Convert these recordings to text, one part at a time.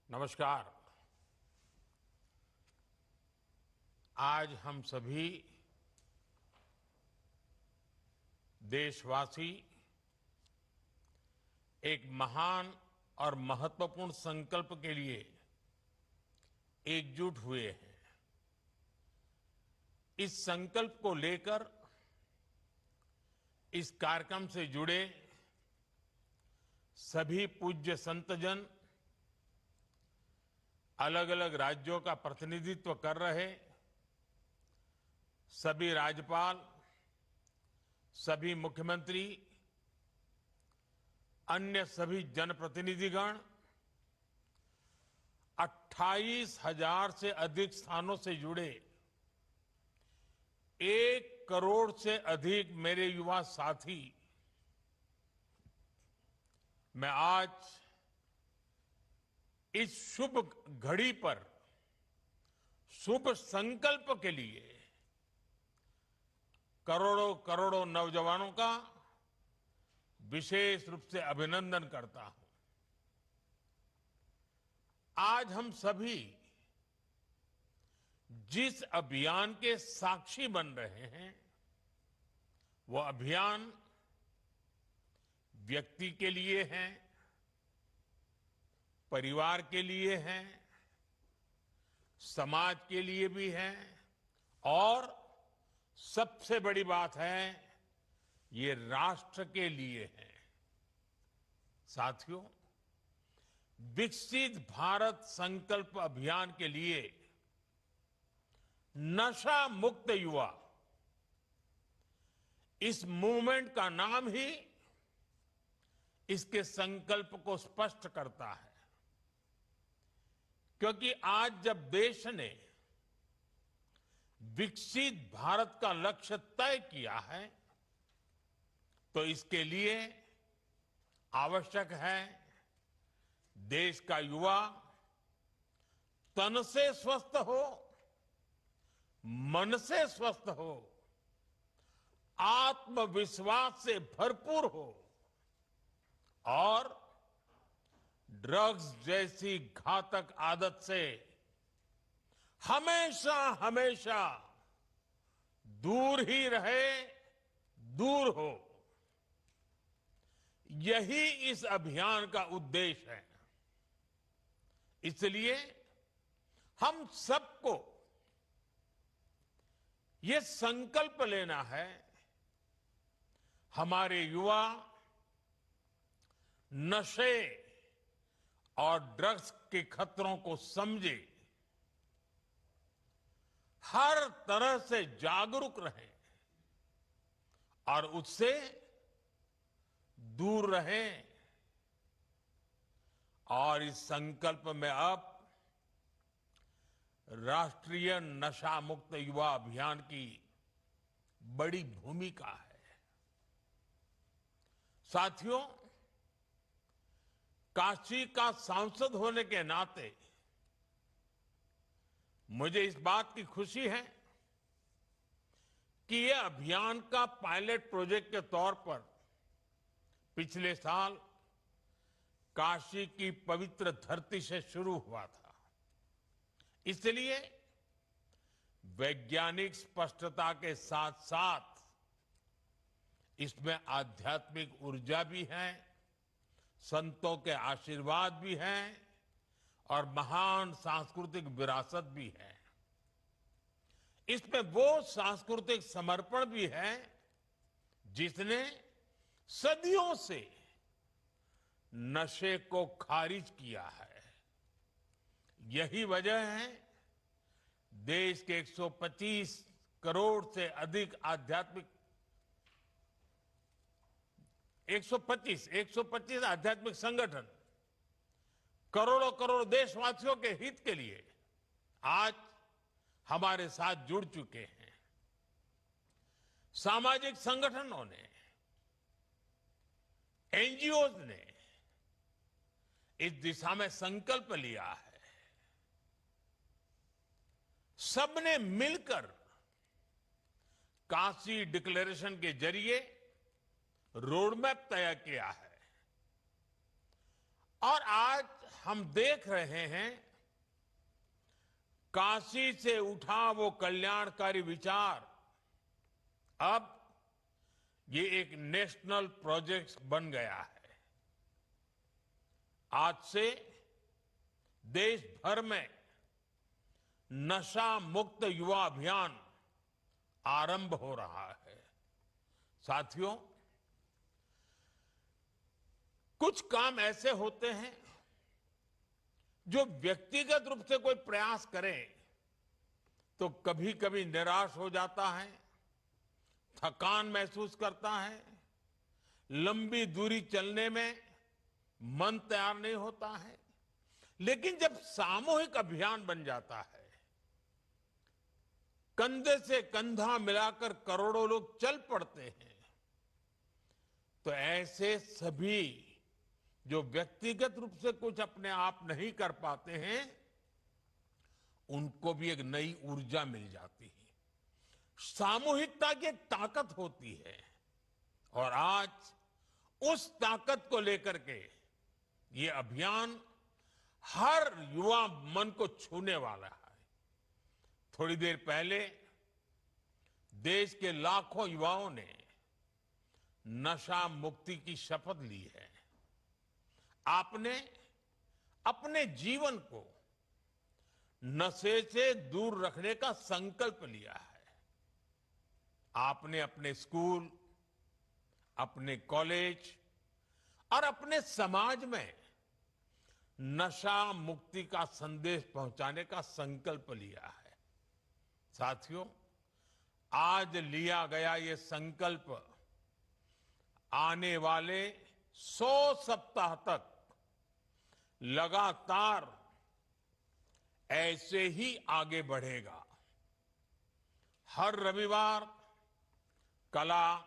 नमस्कार। आज हम सभी देशवासी एक महान और महत्वपूर्ण संकल्प के लिए एकजुट हुए हैं। इस संकल्प को लेकर इस कार्यक्रम से जुड़े सभी पूज्य संतजन, अलग अलग राज्यों का प्रतिनिधित्व कर रहे सभी राज्यपाल, सभी मुख्यमंत्री, अन्य सभी जनप्रतिनिधिगण, 28,000 से अधिक स्थानों से जुड़े 1 करोड़ से अधिक मेरे युवा साथी, मैं आज इस शुभ घड़ी पर शुभ संकल्प के लिए करोड़ों करोड़ों नौजवानों का विशेष रूप से अभिनंदन करता हूं। आज हम सभी जिस अभियान के साक्षी बन रहे हैं, वो अभियान व्यक्ति के लिए है, परिवार के लिए है, समाज के लिए भी है और सबसे बड़ी बात है, ये राष्ट्र के लिए है। साथियों, विकसित भारत संकल्प अभियान के लिए नशा मुक्त युवा, इस मूवमेंट का नाम ही इसके संकल्प को स्पष्ट करता है। क्योंकि आज जब देश ने विकसित भारत का लक्ष्य तय किया है, तो इसके लिए आवश्यक है देश का युवा तन से स्वस्थ हो, मन से स्वस्थ हो, आत्मविश्वास से भरपूर हो और ड्रग्स जैसी घातक आदत से हमेशा हमेशा दूर ही रहे, दूर हो। यही इस अभियान का उद्देश्य है। इसलिए हम सबको ये संकल्प लेना है, हमारे युवा नशे और ड्रग्स के खतरों को समझे, हर तरह से जागरूक रहें और उससे दूर रहें। और इस संकल्प में अब राष्ट्रीय नशा मुक्त युवा अभियान की बड़ी भूमिका है। साथियों, काशी का सांसद होने के नाते मुझे इस बात की खुशी है कि यह अभियान का पायलट प्रोजेक्ट के तौर पर पिछले साल काशी की पवित्र धरती से शुरू हुआ था। इसलिए वैज्ञानिक स्पष्टता के साथ साथ इसमें आध्यात्मिक ऊर्जा भी है, संतों के आशीर्वाद भी हैं और महान सांस्कृतिक विरासत भी है। इसमें वो सांस्कृतिक समर्पण भी है जिसने सदियों से नशे को खारिज किया है। यही वजह है देश के 125 करोड़ से अधिक आध्यात्मिक 125 आध्यात्मिक संगठन करोड़ों करोड़ देशवासियों के हित के लिए आज हमारे साथ जुड़ चुके हैं। सामाजिक संगठनों ने, एनजीओ ने इस दिशा में संकल्प लिया है। सबने मिलकर काशी डिक्लेरेशन के जरिए रोडमैप तय किया है और आज हम देख रहे हैं, काशी से उठा वो कल्याणकारी विचार अब ये एक नेशनल प्रोजेक्ट बन गया है। आज से देश भर में नशा मुक्त युवा अभियान आरंभ हो रहा है। साथियों, कुछ काम ऐसे होते हैं जो व्यक्तिगत रूप से कोई प्रयास करे तो कभी कभी निराश हो जाता है, थकान महसूस करता है, लंबी दूरी चलने में मन तैयार नहीं होता है। लेकिन जब सामूहिक अभियान बन जाता है, कंधे से कंधा मिलाकर करोड़ों लोग चल पड़ते हैं, तो ऐसे सभी जो व्यक्तिगत रूप से कुछ अपने आप नहीं कर पाते हैं, उनको भी एक नई ऊर्जा मिल जाती है। सामूहिकता की एक ताकत होती है और आज उस ताकत को लेकर के ये अभियान हर युवा मन को छूने वाला है। थोड़ी देर पहले देश के लाखों युवाओं ने नशा मुक्ति की शपथ ली है। आपने अपने जीवन को नशे से दूर रखने का संकल्प लिया है। आपने अपने स्कूल, अपने कॉलेज और अपने समाज में नशा मुक्ति का संदेश पहुंचाने का संकल्प लिया है। साथियों, आज लिया गया ये संकल्प आने वाले 100 सप्ताह तक लगातार ऐसे ही आगे बढ़ेगा। हर रविवार कला,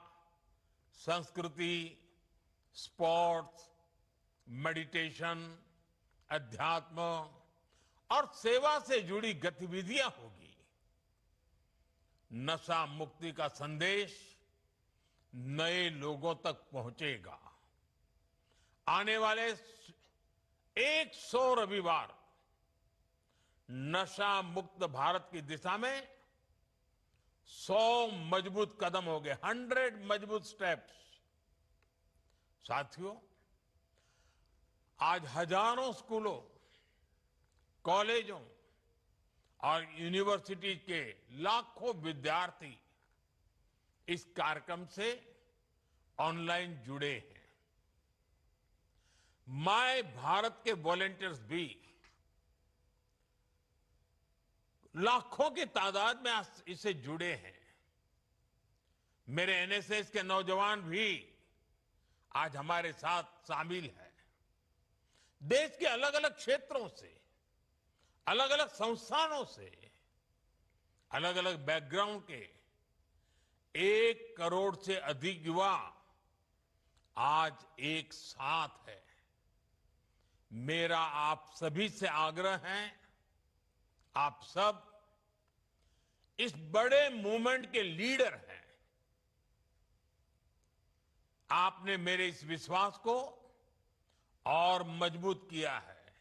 संस्कृति, स्पोर्ट्स, मेडिटेशन, अध्यात्म और सेवा से जुड़ी गतिविधियां होगी। नशा मुक्ति का संदेश नए लोगों तक पहुंचेगा। आने वाले 100 रविवार नशा मुक्त भारत की दिशा में 100 मजबूत कदम हो गए, 100 मजबूत स्टेप्स। साथियों, आज हजारों स्कूलों, कॉलेजों और यूनिवर्सिटी के लाखों विद्यार्थी इस कार्यक्रम से ऑनलाइन जुड़े हैं। माय भारत के वॉलंटियर्स भी लाखों की तादाद में इससे जुड़े हैं। मेरे एनएसएस के नौजवान भी आज हमारे साथ शामिल हैं। देश के अलग अलग क्षेत्रों से, अलग अलग संस्थानों से, अलग अलग बैकग्राउंड के 1 करोड़ से अधिक युवा आज एक साथ है। मेरा आप सभी से आग्रह है, आप सब इस बड़े मूवमेंट के लीडर हैं। आपने मेरे इस विश्वास को और मजबूत किया है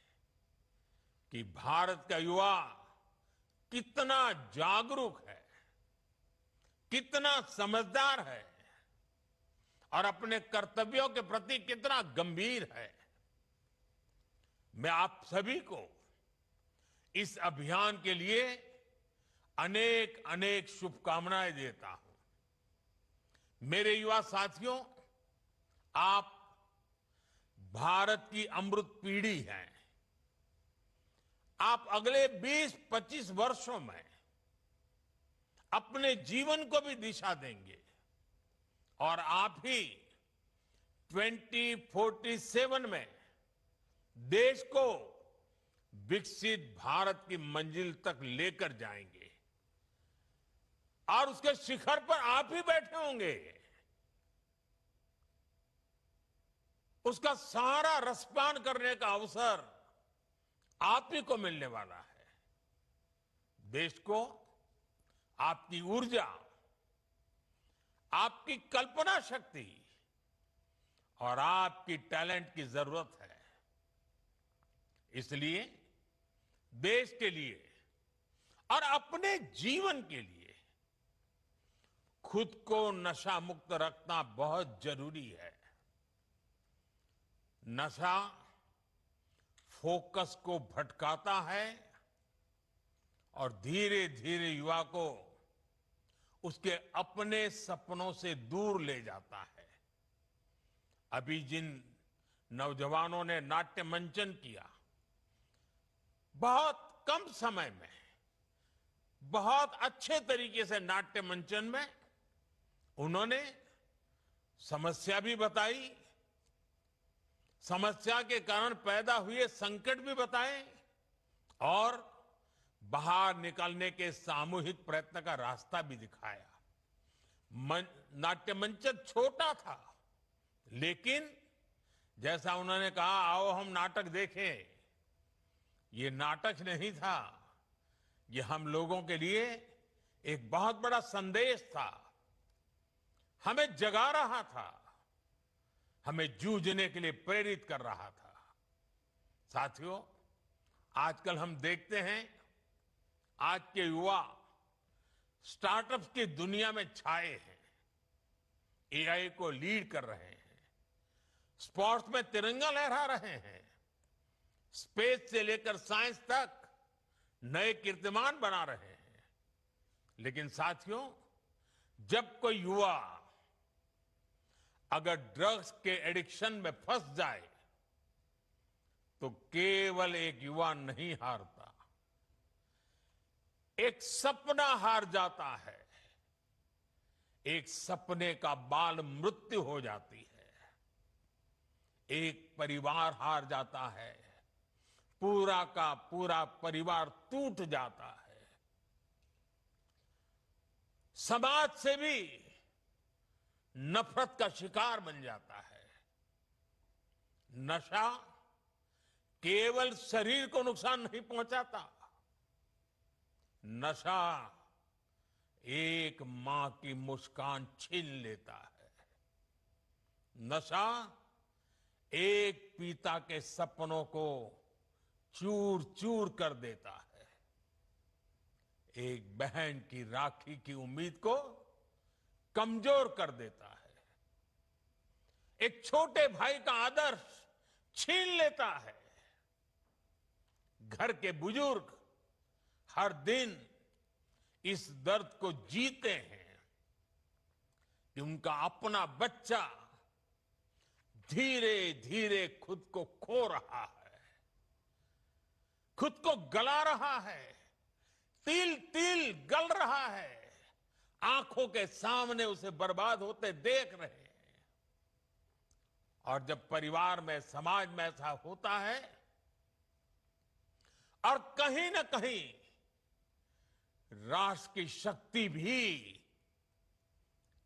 कि भारत का युवा कितना जागरूक है, कितना समझदार है और अपने कर्तव्यों के प्रति कितना गंभीर है। मैं आप सभी को इस अभियान के लिए अनेक अनेक शुभकामनाएं देता हूं। मेरे युवा साथियों, आप भारत की अमृत पीढ़ी हैं। आप अगले 20-25 वर्षों में अपने जीवन को भी दिशा देंगे और आप ही 2047 में देश को विकसित भारत की मंजिल तक लेकर जाएंगे और उसके शिखर पर आप ही बैठे होंगे। उसका सारा रसपान करने का अवसर आप ही को मिलने वाला है। देश को आपकी ऊर्जा, आपकी कल्पना शक्ति और आपकी टैलेंट की जरूरत है। इसलिए देश के लिए और अपने जीवन के लिए खुद को नशा मुक्त रखना बहुत जरूरी है। नशा फोकस को भटकाता है और धीरे धीरे युवा को उसके अपने सपनों से दूर ले जाता है। अभी जिन नौजवानों ने नाट्य मंचन किया, बहुत कम समय में बहुत अच्छे तरीके से नाट्य मंचन में उन्होंने समस्या भी बताई, समस्या के कारण पैदा हुए संकट भी बताए और बाहर निकलने के सामूहिक प्रयत्न का रास्ता भी दिखाया। नाट्य मंचन छोटा था, लेकिन जैसा उन्होंने कहा, आओ हम नाटक देखें, ये नाटक नहीं था, ये हम लोगों के लिए एक बहुत बड़ा संदेश था, हमें जगा रहा था, हमें जूझने के लिए प्रेरित कर रहा था। साथियों, आजकल हम देखते हैं आज के युवा स्टार्टअप्स की दुनिया में छाए हैं, एआई को लीड कर रहे हैं, स्पोर्ट्स में तिरंगा लहरा रहे हैं, स्पेस से लेकर साइंस तक नए कीर्तिमान बना रहे हैं। लेकिन साथियों, जब कोई युवा अगर ड्रग्स के एडिक्शन में फंस जाए तो केवल एक युवा नहीं हारता, एक सपना हार जाता है, एक सपने का बाल मृत्यु हो जाती है, एक परिवार हार जाता है, पूरा का पूरा परिवार टूट जाता है, समाज से भी नफरत का शिकार बन जाता है। नशा केवल शरीर को नुकसान नहीं पहुंचाता, नशा एक मां की मुस्कान छीन लेता है, नशा एक पिता के सपनों को चूर चूर कर देता है, एक बहन की राखी की उम्मीद को कमजोर कर देता है, एक छोटे भाई का आदर्श छीन लेता है। घर के बुजुर्ग हर दिन इस दर्द को जीते हैं कि उनका अपना बच्चा धीरे धीरे खुद को खो रहा है, खुद को गला रहा है, तिल तिल गल रहा है, आंखों के सामने उसे बर्बाद होते देख रहे हैं। और जब परिवार में, समाज में ऐसा होता है और कहीं ना कहीं राष्ट्र की शक्ति भी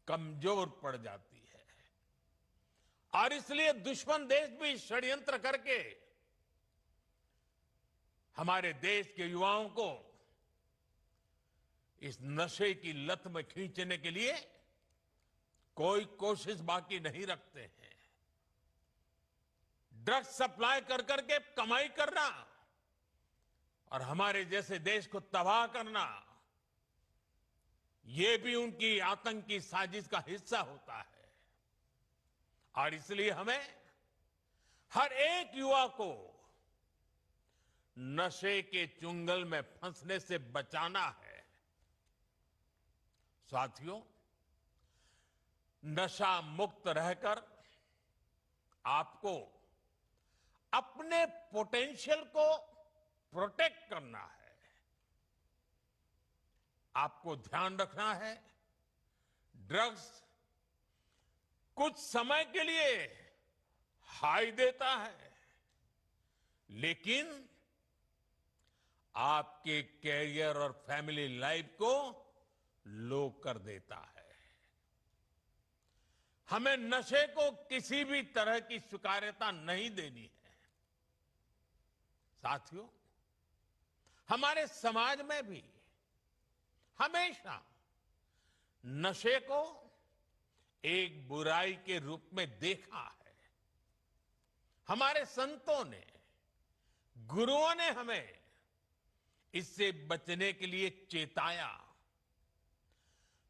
कमजोर पड़ जाती है और इसलिए दुश्मन देश भी षड्यंत्र करके हमारे देश के युवाओं को इस नशे की लत में खींचने के लिए कोई कोशिश बाकी नहीं रखते हैं। ड्रग्स सप्लाई कर करके कमाई करना और हमारे जैसे देश को तबाह करना, ये भी उनकी आतंकी साजिश का हिस्सा होता है। और इसलिए हमें हर एक युवा को नशे के चुंगल में फंसने से बचाना है। साथियों, नशा मुक्त रहकर आपको अपने पोटेंशियल को प्रोटेक्ट करना है। आपको ध्यान रखना है, ड्रग्स कुछ समय के लिए हाई देता है, लेकिन आपके कैरियर और फैमिली लाइफ को लो कर देता है। हमें नशे को किसी भी तरह की स्वीकार्यता नहीं देनी है। साथियों, हमारे समाज में भी हमेशा नशे को एक बुराई के रूप में देखा है। हमारे संतों ने गुरुओं ने हमें इससे बचने के लिए चेताया।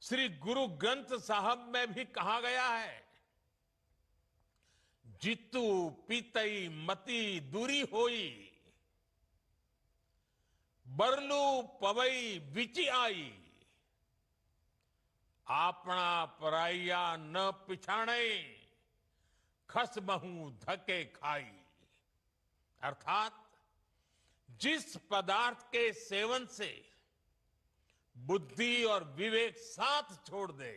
श्री गुरु ग्रंथ साहब में भी कहा गया है, जितु पीतई मति दूरी होई, बरलू पवई विचि आई, आपना पराइया न पिछाणे, खस महू धके खाई। अर्थात जिस पदार्थ के सेवन से बुद्धि और विवेक साथ छोड़ दे,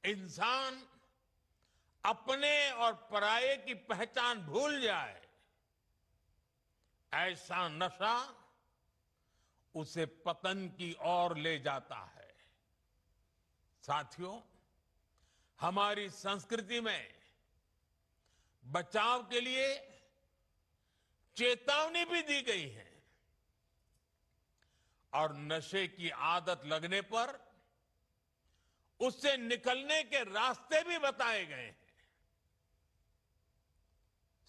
इंसान अपने और पराये की पहचान भूल जाए, ऐसा नशा उसे पतन की ओर ले जाता है। साथियों, हमारी संस्कृति में बचाव के लिए चेतावनी भी दी गई है और नशे की आदत लगने पर उससे निकलने के रास्ते भी बताए गए हैं।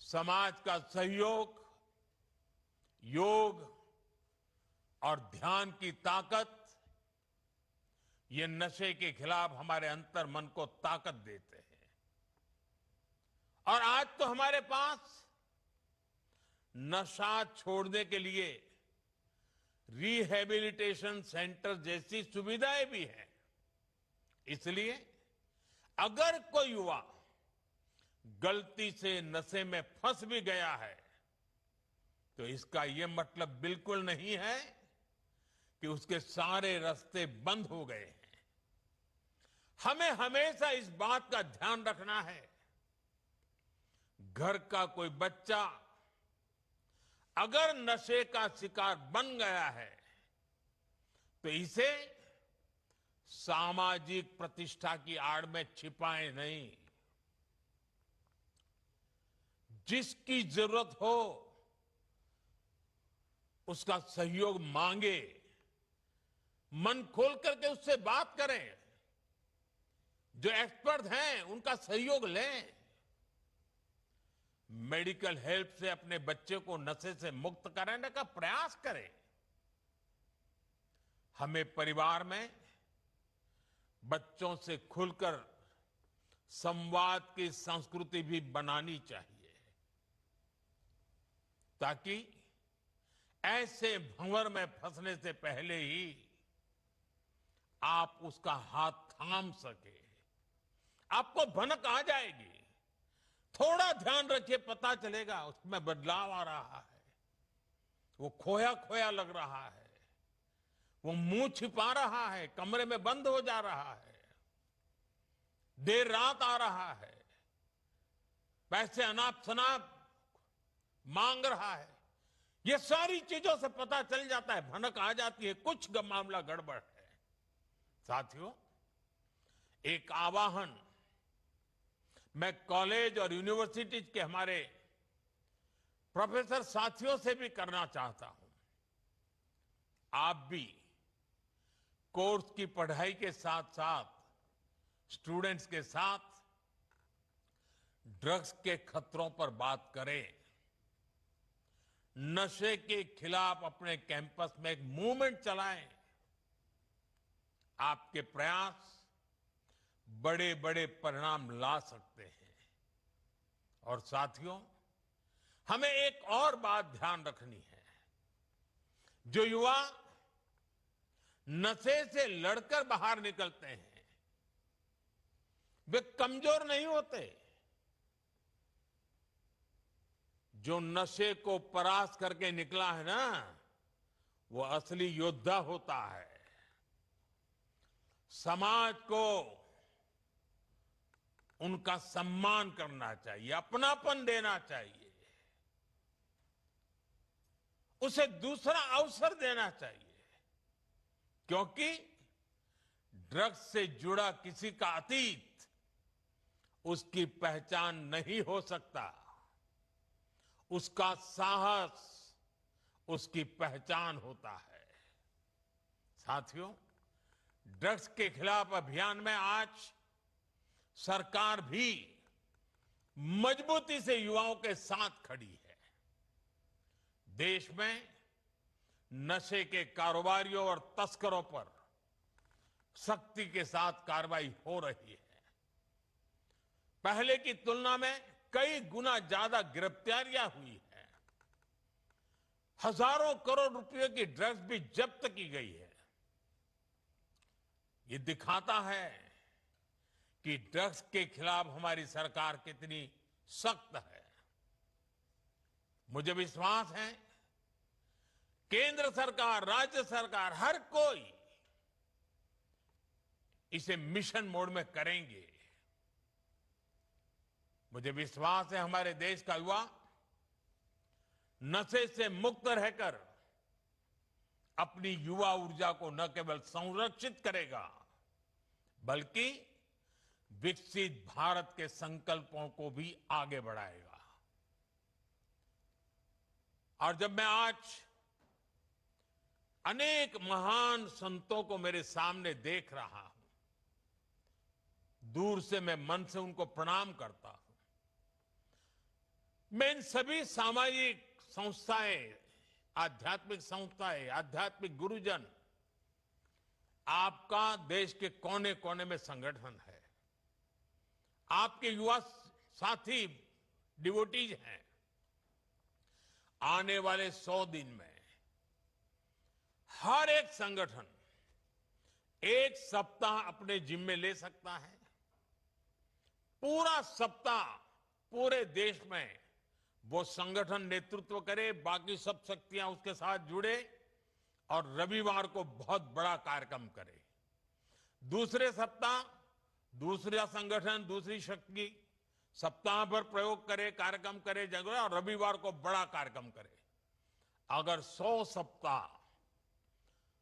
समाज का सहयोग, योग और ध्यान की ताकत, ये नशे के खिलाफ हमारे अंतर मन को ताकत देते हैं। और आज तो हमारे पास नशा छोड़ने के लिए रिहैबिलिटेशन सेंटर जैसी सुविधाएं भी हैं। इसलिए अगर कोई युवा गलती से नशे में फंस भी गया है, तो इसका यह मतलब बिल्कुल नहीं है कि उसके सारे रास्ते बंद हो गए हैं। हमें हमेशा इस बात का ध्यान रखना है, घर का कोई बच्चा अगर नशे का शिकार बन गया है, तो इसे सामाजिक प्रतिष्ठा की आड़ में छिपाए नहीं। जिसकी जरूरत हो उसका सहयोग मांगे, मन खोल करके उससे बात करें, जो एक्सपर्ट हैं उनका सहयोग लें, मेडिकल हेल्प से अपने बच्चे को नशे से मुक्त कराने का प्रयास करें। हमें परिवार में बच्चों से खुलकर संवाद की संस्कृति भी बनानी चाहिए, ताकि ऐसे भंवर में फंसने से पहले ही आप उसका हाथ थाम सके। आपको भनक आ जाएगी, थोड़ा ध्यान रखिए, पता चलेगा उसमें बदलाव आ रहा है, वो खोया खोया लग रहा है, वो मुंह छिपा रहा है, कमरे में बंद हो जा रहा है, देर रात आ रहा है, पैसे अनाप शनाप मांग रहा है। ये सारी चीजों से पता चल जाता है, भनक आ जाती है, कुछ मामला गड़बड़ है। साथियों, एक आवाहन मैं कॉलेज और यूनिवर्सिटीज के हमारे प्रोफेसर साथियों से भी करना चाहता हूं। आप भी कोर्स की पढ़ाई के साथ साथ स्टूडेंट्स के साथ ड्रग्स के खतरों पर बात करें। नशे के खिलाफ अपने कैंपस में एक मूवमेंट चलाएं। आपके प्रयास बड़े बड़े परिणाम ला सकते हैं। और साथियों, हमें एक और बात ध्यान रखनी है। जो युवा नशे से लड़कर बाहर निकलते हैं, वे कमजोर नहीं होते। जो नशे को परास्त करके निकला है ना, वो असली योद्धा होता है। समाज को उनका सम्मान करना चाहिए, अपनापन देना चाहिए, उसे दूसरा अवसर देना चाहिए, क्योंकि ड्रग्स से जुड़ा किसी का अतीत उसकी पहचान नहीं हो सकता, उसका साहस उसकी पहचान होता है। साथियों, ड्रग्स के खिलाफ अभियान में आज सरकार भी मजबूती से युवाओं के साथ खड़ी है। देश में नशे के कारोबारियों और तस्करों पर सख्ती के साथ कार्रवाई हो रही है। पहले की तुलना में कई गुना ज्यादा गिरफ्तारियां हुई है। हजारों करोड़ रुपए की ड्रग्स भी जब्त की गई है। ये दिखाता है कि ड्रग्स के खिलाफ हमारी सरकार कितनी सख्त है। मुझे विश्वास है केंद्र सरकार, राज्य सरकार, हर कोई इसे मिशन मोड में करेंगे। मुझे विश्वास है हमारे देश का युवा नशे से मुक्त रहकर अपनी युवा ऊर्जा को न केवल संरक्षित करेगा बल्कि विकसित भारत के संकल्पों को भी आगे बढ़ाएगा। और जब मैं आज अनेक महान संतों को मेरे सामने देख रहा हूं, दूर से मैं मन से उनको प्रणाम करता हूं। मैं इन सभी सामाजिक संस्थाएं, आध्यात्मिक संस्थाएं, आध्यात्मिक गुरुजन, आपका देश के कोने कोने में संगठन है, आपके युवा साथी डिवोटीज हैं। आने वाले 100 दिन में हर एक संगठन एक सप्ताह अपने जिम्मे ले सकता है। पूरा सप्ताह पूरे देश में वो संगठन नेतृत्व करे, बाकी सब शक्तियां उसके साथ जुड़े और रविवार को बहुत बड़ा कार्यक्रम करे। दूसरे सप्ताह दूसरा संगठन, दूसरी शक्ति सप्ताह भर प्रयोग करे, कार्यक्रम करे, जगह, और रविवार को बड़ा कार्यक्रम करे। अगर 100 सप्ताह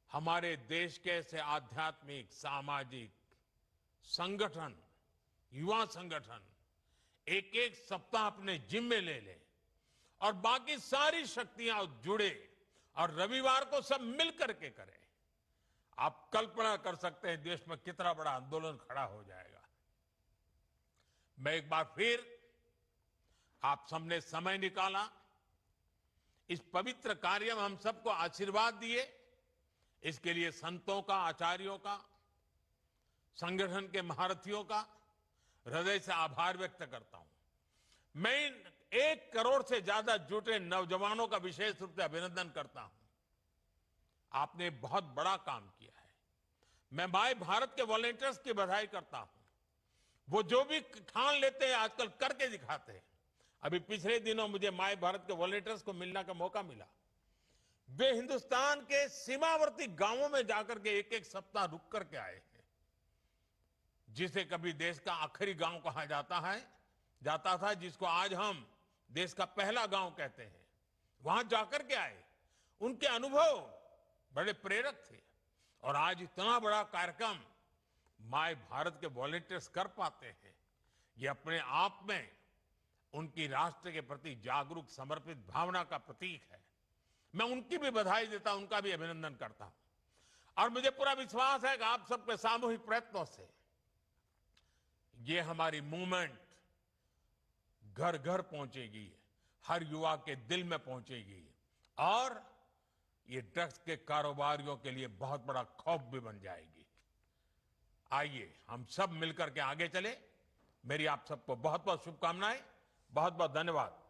हमारे देश के ऐसे आध्यात्मिक, सामाजिक संगठन, युवा संगठन एक एक सप्ताह अपने जिम्मे ले ले और बाकी सारी शक्तियां जुड़े और रविवार को सब मिल करके करें, आप कल्पना कर सकते हैं देश में कितना बड़ा आंदोलन खड़ा हो जाएगा। मैं एक बार फिर आप सबने समय निकाला, इस पवित्र कार्य में हम सबको आशीर्वाद दिए, इसके लिए संतों का, आचार्यों का, संगठन के महारथियों का हृदय से आभार व्यक्त करता हूं। मैं इन 1 करोड़ से ज्यादा जुटे नौजवानों का विशेष रूप से अभिनंदन करता हूं। आपने बहुत बड़ा काम किया है। मैं माय भारत के वॉलंटियर्स की बधाई करता हूं। वो जो भी ठान लेते हैं आजकल करके दिखाते हैं। अभी पिछले दिनों मुझे माय भारत के वॉलंटियर्स को मिलने का मौका मिला। वे हिंदुस्तान के सीमावर्ती गांवों में जाकर के एक एक सप्ताह रुक करके आए हैं। जिसे कभी देश का आखिरी गांव कहा जाता था, जिसको आज हम देश का पहला गांव कहते हैं, वहां जाकर के आए। उनके अनुभव बड़े प्रेरक थे और आज इतना बड़ा कार्यक्रम माय भारत के वॉलंटियर्स कर पाते हैं, ये अपने आप में उनकी राष्ट्र के प्रति जागरूक, समर्पित भावना का प्रतीक है। मैं उनकी भी बधाई देता हूं, उनका भी अभिनंदन करता हूं। और मुझे पूरा विश्वास है कि आप सबके सामूहिक प्रयत्नों से ये हमारी मूवमेंट घर घर पहुंचेगी, हर युवा के दिल में पहुंचेगी और ये ड्रग्स के कारोबारियों के लिए बहुत बड़ा खौफ भी बन जाएगी। आइए हम सब मिलकर के आगे चले। मेरी आप सबको बहुत बहुत शुभकामनाएं, बहुत बहुत धन्यवाद।